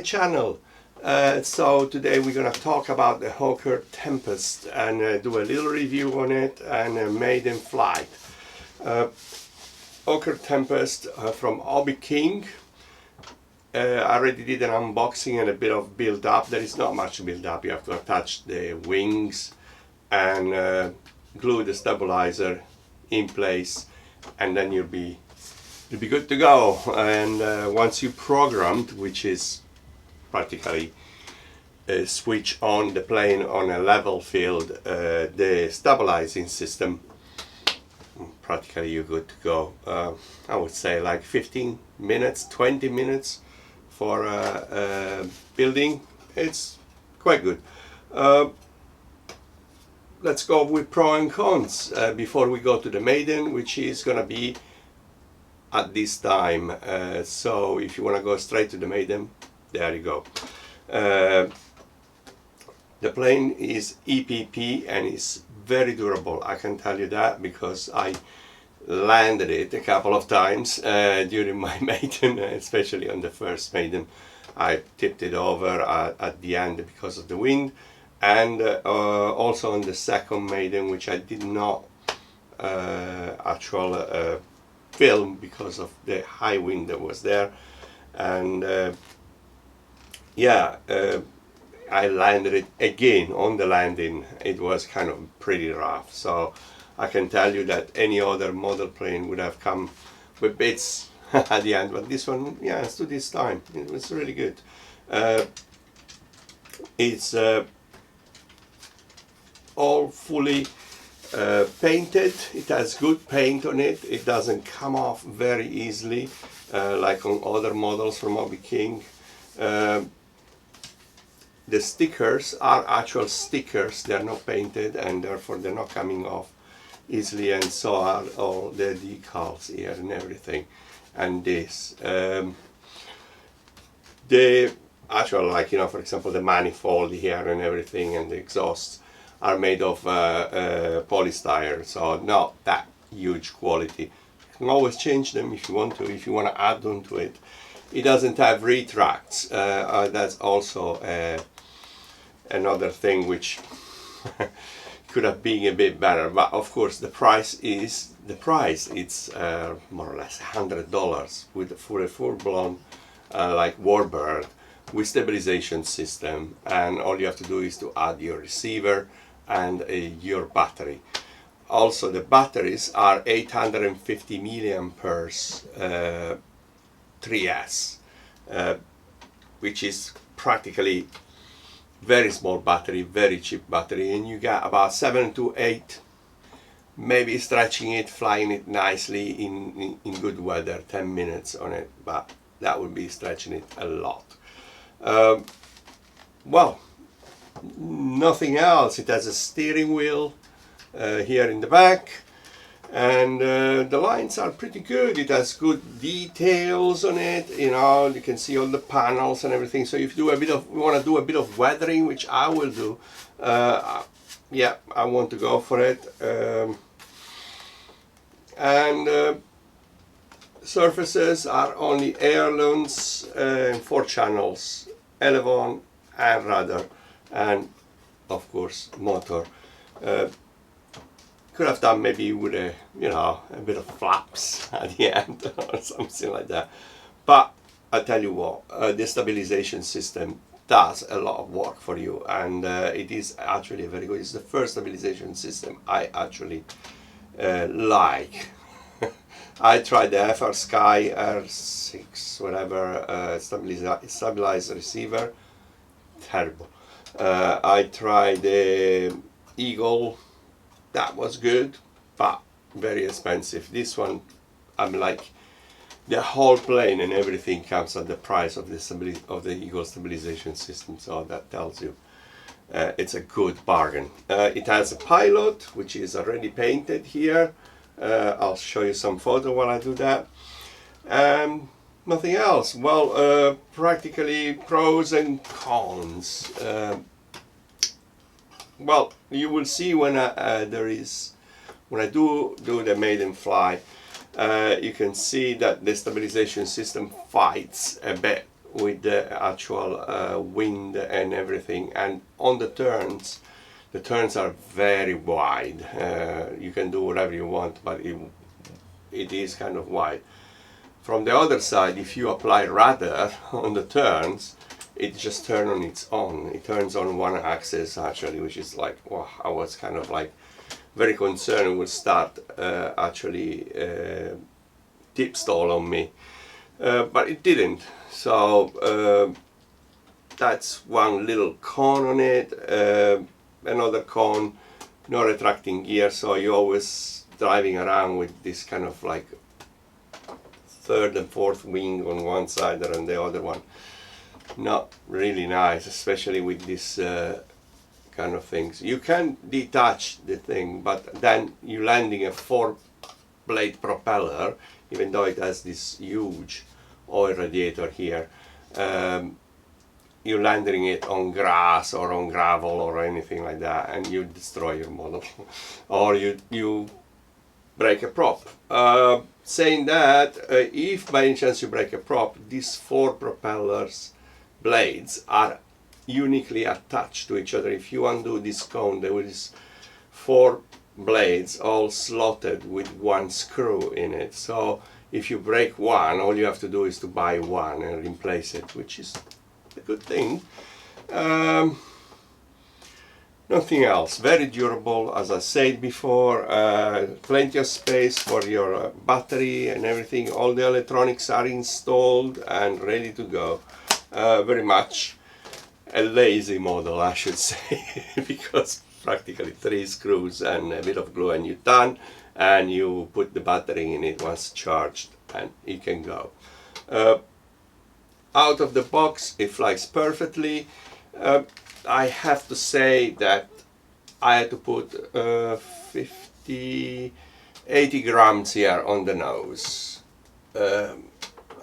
channel. So today we're gonna talk about the Hawker Tempest and do a little review on it and a maiden flight. Hawker Tempest from Hobby King. I already did an unboxing and a bit of build up. There is not much build up. You have to attach the wings and glue the stabilizer in place, and then you'll be good to go. And once you programmed, which is practically switch on the plane on a level field, the stabilizing system, practically you're good to go. I would say like 15 minutes, 20 minutes for building. It's quite good. Let's go with pro and cons before we go to the Maiden, which is gonna be at this time. So if you want to go straight to the Maiden, there you go. The plane is EPP and it's very durable. I can tell you that because I landed it a couple of times during my Maiden, especially on the first Maiden. I tipped it over at the end because of the wind, and also on the second Maiden, which I did not actually film because of the high wind that was there. And I landed it again. On the landing it was kind of pretty rough, so I can tell you that any other model plane would have come with bits at the end, but this one, yeah, stood this time. It was really good. It's all fully painted. It has good paint on it. It doesn't come off very easily like on other models from Hobby King. The stickers are actual stickers. They're not painted and therefore they're not coming off easily, and so are all the decals here and everything. And this the actual, like, you know, for example, the manifold here and everything and the exhausts are made of polystyrene, so not that huge quality. You can always change them if you want to, if you want to add on to it. It doesn't have retracts. That's also another thing which could have been a bit better, but of course the price is the price. It's more or less $100 for a full-blown like Warbird with stabilization system, and all you have to do is to add your receiver and your battery. Also the batteries are 850 milliamperes 3S, which is practically very small battery, very cheap battery, and you get about 7 to 8, maybe stretching it, flying it nicely in good weather, 10 minutes on it, but that would be stretching it a lot. Well, nothing else. It has a steering wheel here in the back, and the lines are pretty good. It has good details on it, you know. You can see all the panels and everything. So if you want to do a bit of weathering, which I will do, yeah, I want to go for it. And surfaces are only ailerons, 4 channels, elevon and rudder, and of course motor. Could have done maybe with a, you know, a bit of flaps at the end or something like that. But I tell you what, the stabilization system does a lot of work for you, and it is actually very good. It's the first stabilization system I actually like. I tried the FR Sky R6 whatever stabilized receiver, terrible. I tried the Eagle. That was good, but very expensive. This one, I'm like, the whole plane and everything comes at the price of the Eagle stabilization system, so that tells you it's a good bargain. It has a pilot, which is already painted here. I'll show you some photo while I do that. Nothing else. Well, practically pros and cons. Well, you will see when I do the maiden fly, you can see that the stabilization system fights a bit with the actual wind and everything. And on the turns are very wide. You can do whatever you want, but it is kind of wide. From the other side, if you apply rudder on the turns, it just turns on its own. It turns on one axis actually, which is like, wow, I was kind of like very concerned it would start actually tip stall on me, but it didn't. So that's one little con on it. Another con, no retracting gear, so you're always driving around with this kind of like third and fourth wing on one side and the other one. Not really nice, especially with this kind of things. You can detach the thing, but then you're landing a 4-blade propeller, even though it has this huge oil radiator here. You're landing it on grass or on gravel or anything like that, and you destroy your model or you break a prop. Saying that, if by any chance you break a prop, these 4 propellers blades are uniquely attached to each other. If you undo this cone, there is 4 blades all slotted with one screw in it. So if you break one, all you have to do is to buy one and replace it, which is a good thing. Nothing else. Very durable, as I said before. Plenty of space for your battery and everything. All the electronics are installed and ready to go. Very much a lazy model, I should say, because practically 3 screws and a bit of glue and you're done, and you put the battery in it once charged and it can go. Out of the box, it flies perfectly. I have to say that I had to put 80 grams here on the nose.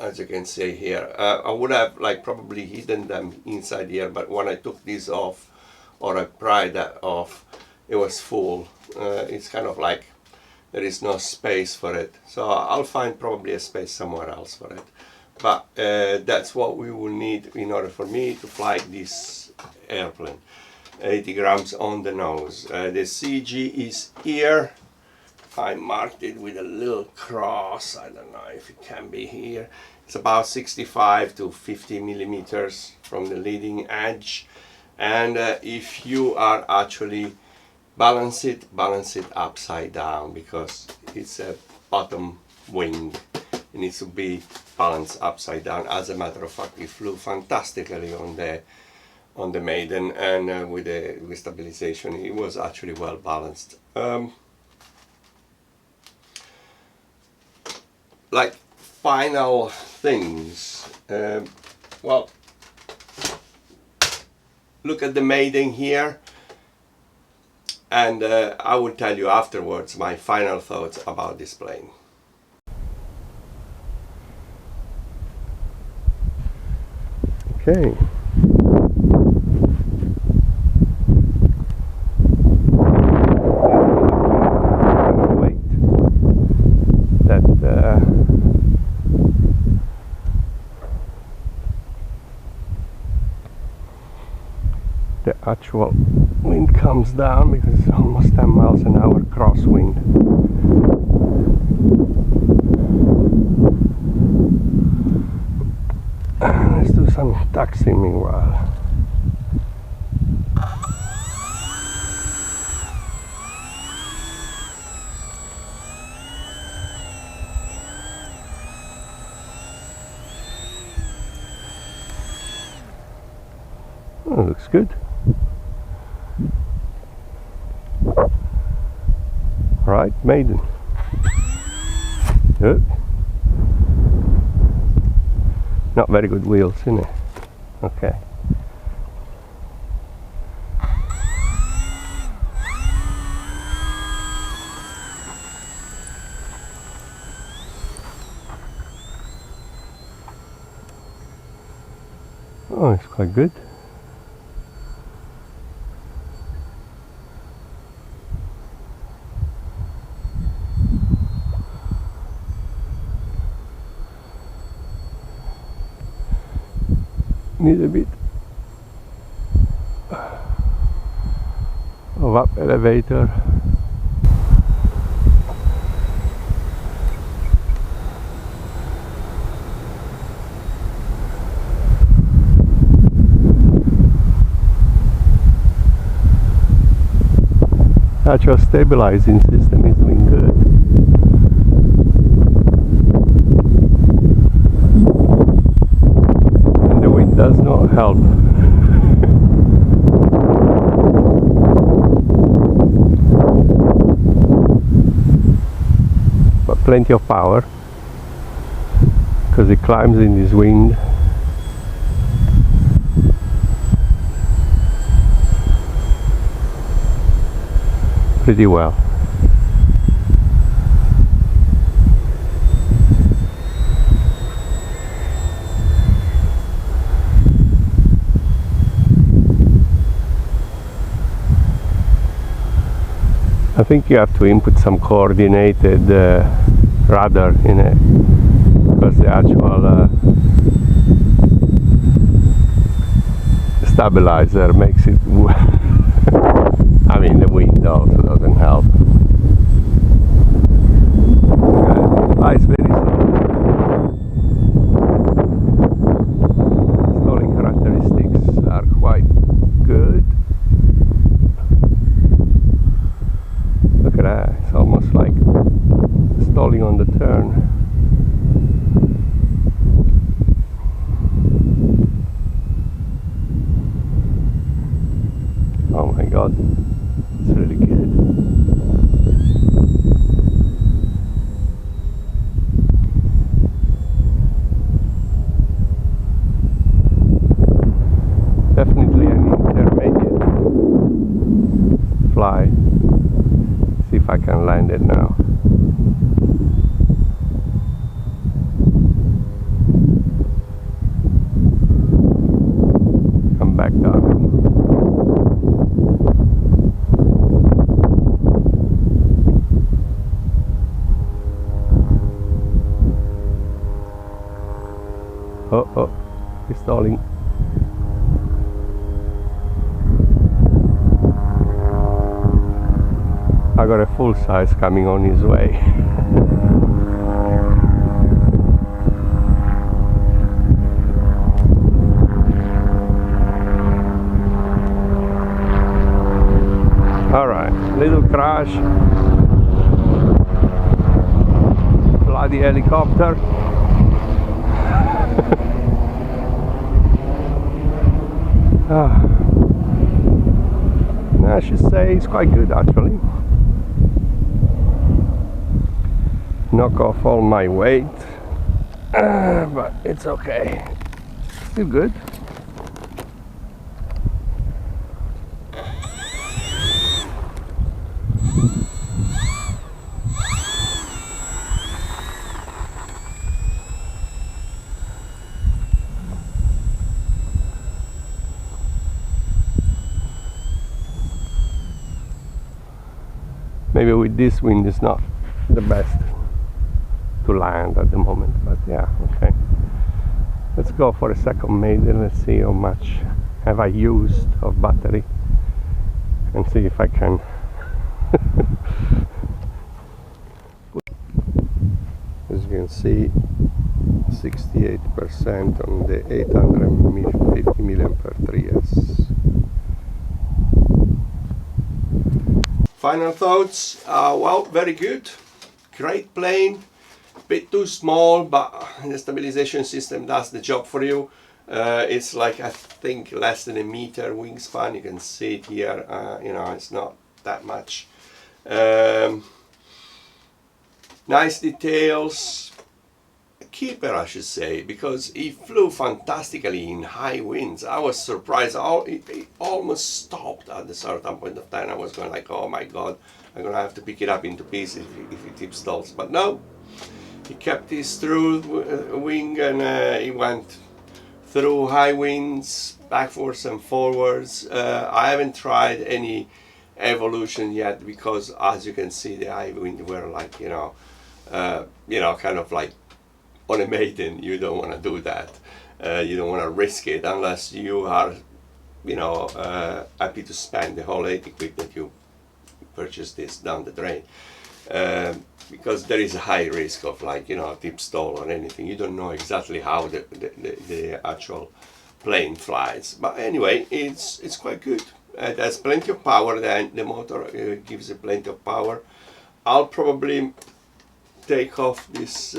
As you can see here, I would have like probably hidden them inside here, but when I took this off, or I pried that off, it was full. It's kind of like there is no space for it, so I'll find probably a space somewhere else for it. But that's what we will need in order for me to fly this airplane. 80 grams on the nose. The CG is here. I marked it with a little cross. I don't know if it can be here. It's about 65 to 50 millimeters from the leading edge. And if you are actually balance it upside down, because it's a bottom wing. It needs to be balanced upside down. As a matter of fact, it flew fantastically on the Maiden, and with stabilization, it was actually well balanced. Like final things, well, look at the Maiden here, and I will tell you afterwards my final thoughts about this plane. Okay. The actual wind comes down because it's almost 10 miles an hour crosswind. Let's do some taxiing meanwhile. Oh, looks good. Right, Maiden. Good. Not very good wheels, isn't it? Okay. Oh, it's quite good. Need a bit of up elevator. Actual stabilizing system is doing good. And the wind does not help. But plenty of power, because it climbs in this wind. Pretty well. I think you have to input some coordinated rudder in it, because the actual stabilizer makes it I mean, the wind also doesn't help. It flies very slow. Stalling characteristics are quite good. Look at that, it's almost like stalling on the turn. Oh my god. It's really good. Definitely an intermediate fly. See if I can land it now. Come back down. Oh, he's stalling. I got a full size coming on his way. Alright, little crash. Bloody helicopter. I should say it's quite good actually. Knock off all my weight, but it's okay. Still good. Maybe with this wind it's not the best to land at the moment, but yeah, okay. Let's go for a second maiden. Let's see how much have I used of battery and see if I can as you can see 68% on the 850 milliampere 3S. Final thoughts, well, very good, great plane, bit too small, but the stabilization system does the job for you. It's like, I think, less than a meter wingspan. You can see it here, you know, it's not that much. Nice details. Keeper, I should say, because he flew fantastically in high winds. I was surprised. It almost stopped at a certain point of time. I was going like, oh my god, I'm gonna have to pick it up into pieces if it tip stalls. But no, he kept his through wing, and he went through high winds, backwards and forwards. I haven't tried any evolution yet, because as you can see, the high wind were like, you know, kind of like on a maiden, you don't want to do that. You don't want to risk it unless you are, happy to spend the whole 80 quid that you purchase this down the drain. Because there is a high risk of tip stall or anything. You don't know exactly how the actual plane flies. But anyway, it's quite good. It has plenty of power. The motor gives it plenty of power. I'll probably take off this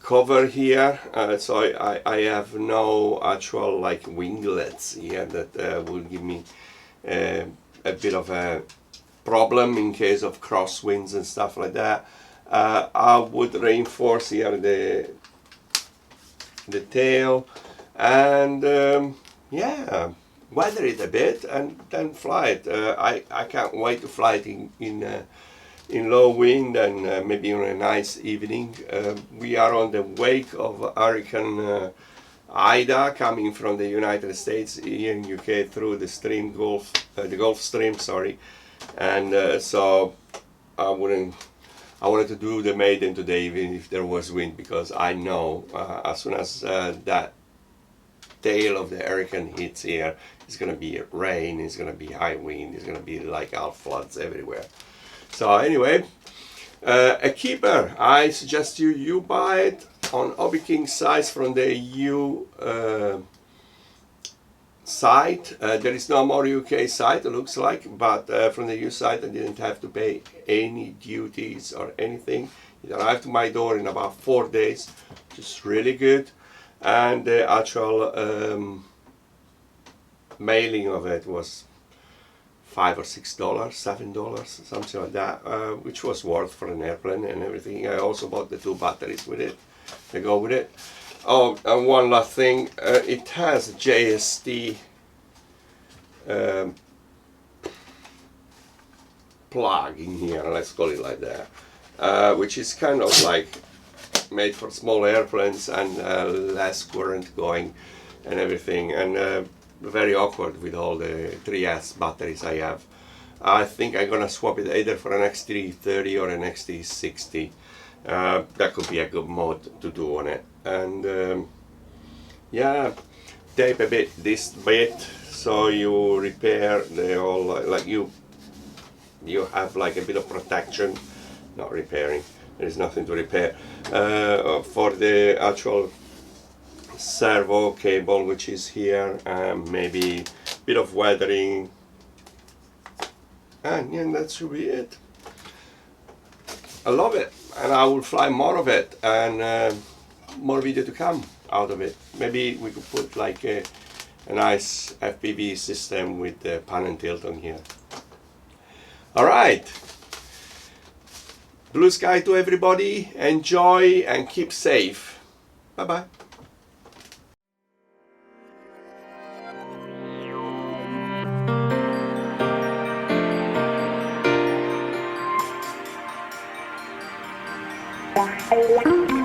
cover here, so I have no actual winglets here that will give me a bit of a problem in case of crosswinds and stuff like that. I would reinforce here the tail and yeah, weather it a bit and then fly it. I can't wait to fly it in low wind and maybe on a nice evening. We are on the wake of Hurricane Ida coming from the United States here in UK through the Gulf Stream, sorry. And so I wanted to do the Maiden today even if there was wind, because I know as soon as that tail of the hurricane hits here, it's gonna be rain, it's gonna be high wind, it's gonna be like all floods everywhere. So anyway, a keeper. I suggest you buy it on Hobby King size from the EU site. There is no more UK site, it looks like, but from the EU site I didn't have to pay any duties or anything. It arrived to my door in about 4 days, which is really good. And the actual mailing of it was $5 or $6, $7, something like that, which was worth for an airplane and everything. I also bought the 2 batteries with it, to go with it. Oh, and one last thing, it has a JST plug in here, let's call it like that, which is kind of like made for small airplanes and less current going and everything, and very awkward with all the 3S batteries I have. I think I'm gonna swap it either for an XT30 or an XT60. That could be a good mode to do on it. And yeah, tape a bit this bit so you repair the whole, like you have like a bit of protection, not repairing, there is nothing to repair, for the actual servo cable which is here, maybe a bit of weathering, and yeah, that should be it. I love it and I will fly more of it, and more video to come out of it. Maybe we could put like a nice FPV system with the pan and tilt on here. Alright, blue sky to everybody, enjoy and keep safe. Bye bye. Bye.